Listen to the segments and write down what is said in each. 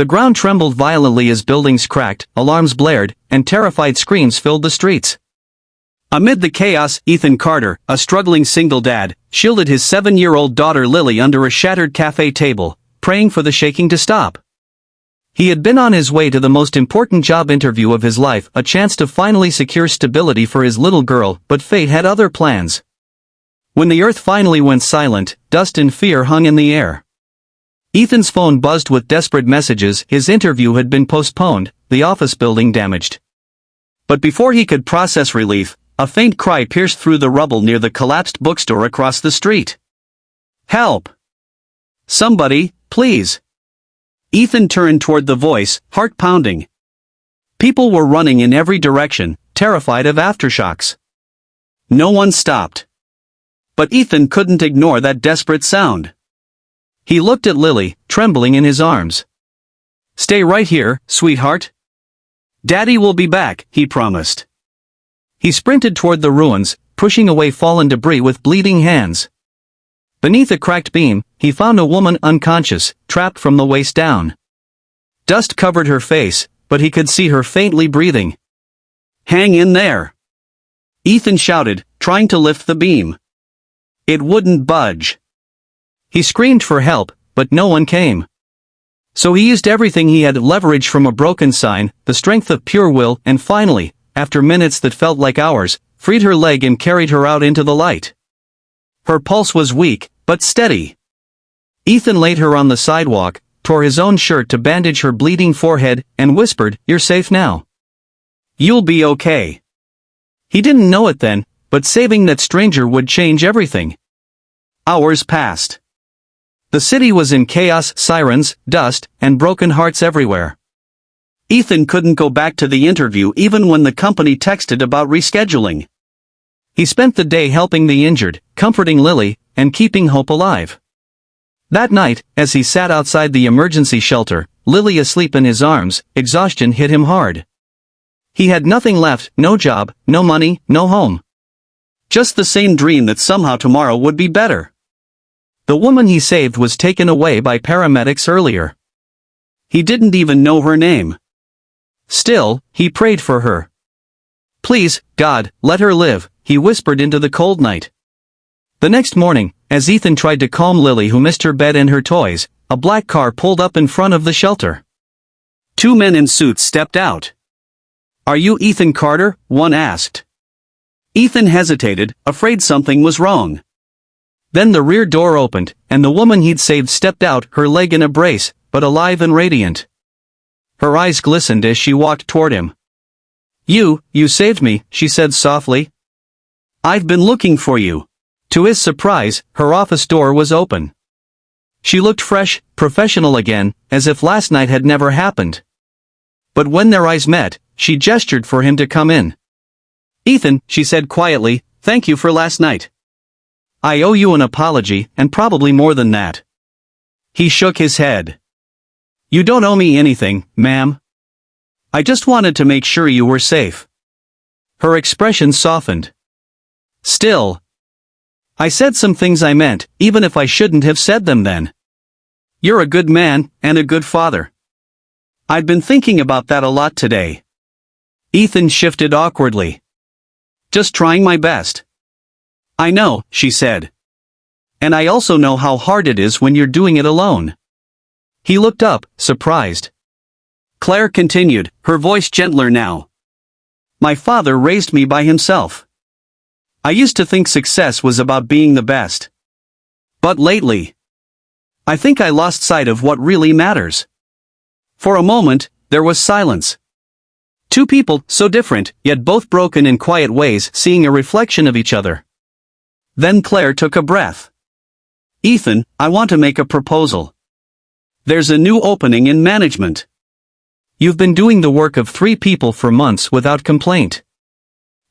The ground trembled violently as buildings cracked, alarms blared, and terrified screams filled the streets. Amid the chaos, Ethan Carter, a struggling single dad, shielded his 7-year-old daughter Lily under a shattered cafe table, praying for the shaking to stop. He had been on his way to the most important job interview of his life, a chance to finally secure stability for his little girl, but fate had other plans. When the earth finally went silent, dust and fear hung in the air. Ethan's phone buzzed with desperate messages. His interview had been postponed, the office building damaged. But before he could process relief, a faint cry pierced through the rubble near the collapsed bookstore across the street. "Help! Somebody, please!" Ethan turned toward the voice, heart pounding. People were running in every direction, terrified of aftershocks. No one stopped. But Ethan couldn't ignore that desperate sound. He looked at Lily, trembling in his arms. "Stay right here, sweetheart. Daddy will be back," he promised. He sprinted toward the ruins, pushing away fallen debris with bleeding hands. Beneath a cracked beam, he found a woman unconscious, trapped from the waist down. Dust covered her face, but he could see her faintly breathing. "Hang in there!" Ethan shouted, trying to lift the beam. It wouldn't budge. He screamed for help, but no one came. So he used everything he had, leverage from a broken sign, the strength of pure will, and finally, after minutes that felt like hours, freed her leg and carried her out into the light. Her pulse was weak, but steady. Ethan laid her on the sidewalk, tore his own shirt to bandage her bleeding forehead, and whispered, "You're safe now. You'll be okay." He didn't know it then, but saving that stranger would change everything. Hours passed. The city was in chaos, sirens, dust, and broken hearts everywhere. Ethan couldn't go back to the interview even when the company texted about rescheduling. He spent the day helping the injured, comforting Lily, and keeping hope alive. That night, as he sat outside the emergency shelter, Lily asleep in his arms, exhaustion hit him hard. He had nothing left, no job, no money, no home. Just the same dream that somehow tomorrow would be better. The woman he saved was taken away by paramedics earlier. He didn't even know her name. Still, he prayed for her. "Please, God, let her live," he whispered into the cold night. The next morning, as Ethan tried to calm Lily, who missed her bed and her toys, a black car pulled up in front of the shelter. 2 men in suits stepped out. "Are you Ethan Carter?" one asked. Ethan hesitated, afraid something was wrong. Then the rear door opened, and the woman he'd saved stepped out, her leg in a brace, but alive and radiant. Her eyes glistened as she walked toward him. You saved me," she said softly. "I've been looking for you." To his surprise, her office door was open. She looked fresh, professional again, as if last night had never happened. But when their eyes met, she gestured for him to come in. "Ethan," she said quietly, "thank you for last night. I owe you an apology, and probably more than that." He shook his head. "You don't owe me anything, ma'am. I just wanted to make sure you were safe." Her expression softened. "Still, I said some things I meant, even if I shouldn't have said them then. You're a good man, and a good father. I've been thinking about that a lot today." Ethan shifted awkwardly. "Just trying my best." "I know," she said. "And I also know how hard it is when you're doing it alone." He looked up, surprised. Claire continued, her voice gentler now. "My father raised me by himself. I used to think success was about being the best. But lately, I think I lost sight of what really matters." For a moment, there was silence. Two people, so different, yet both broken in quiet ways, seeing a reflection of each other. Then Claire took a breath. "Ethan, I want to make a proposal. There's a new opening in management. You've been doing the work of 3 people for months without complaint.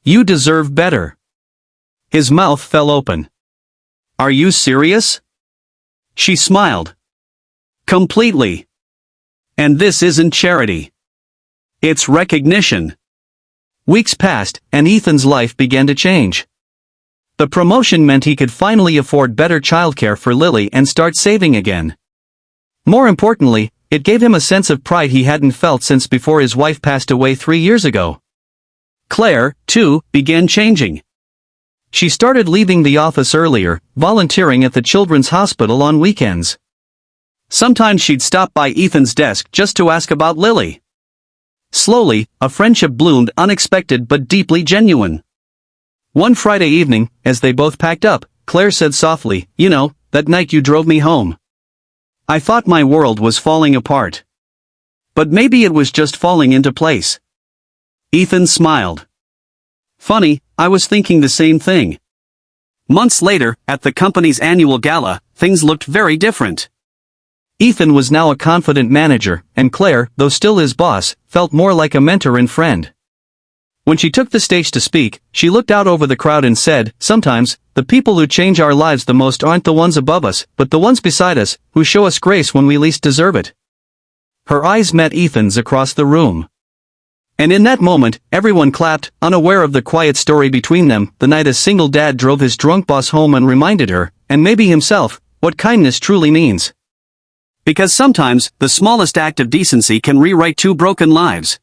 You deserve better." His mouth fell open. "Are you serious?" She smiled. "Completely. And this isn't charity. It's recognition." Weeks passed, and Ethan's life began to change. The promotion meant he could finally afford better childcare for Lily and start saving again. More importantly, It gave him a sense of pride he hadn't felt since before his wife passed away 3 years ago. Claire, too, began changing. She started leaving the office earlier, volunteering at the children's hospital on weekends. Sometimes she'd stop by Ethan's desk just to ask about Lily. Slowly, a friendship bloomed, unexpected but deeply genuine. One Friday evening, as they both packed up, Claire said softly, "You know, that night you drove me home. I thought my world was falling apart. But maybe it was just falling into place." Ethan smiled. "Funny, I was thinking the same thing." Months later, at the company's annual gala, things looked very different. Ethan was now a confident manager, and Claire, though still his boss, felt more like a mentor and friend. When she took the stage to speak, she looked out over the crowd and said, "Sometimes, the people who change our lives the most aren't the ones above us, but the ones beside us, who show us grace when we least deserve it." Her eyes met Ethan's across the room. And in that moment, everyone clapped, unaware of the quiet story between them, the night a single dad drove his drunk boss home and reminded her, and maybe himself, what kindness truly means. Because sometimes, the smallest act of decency can rewrite two broken lives.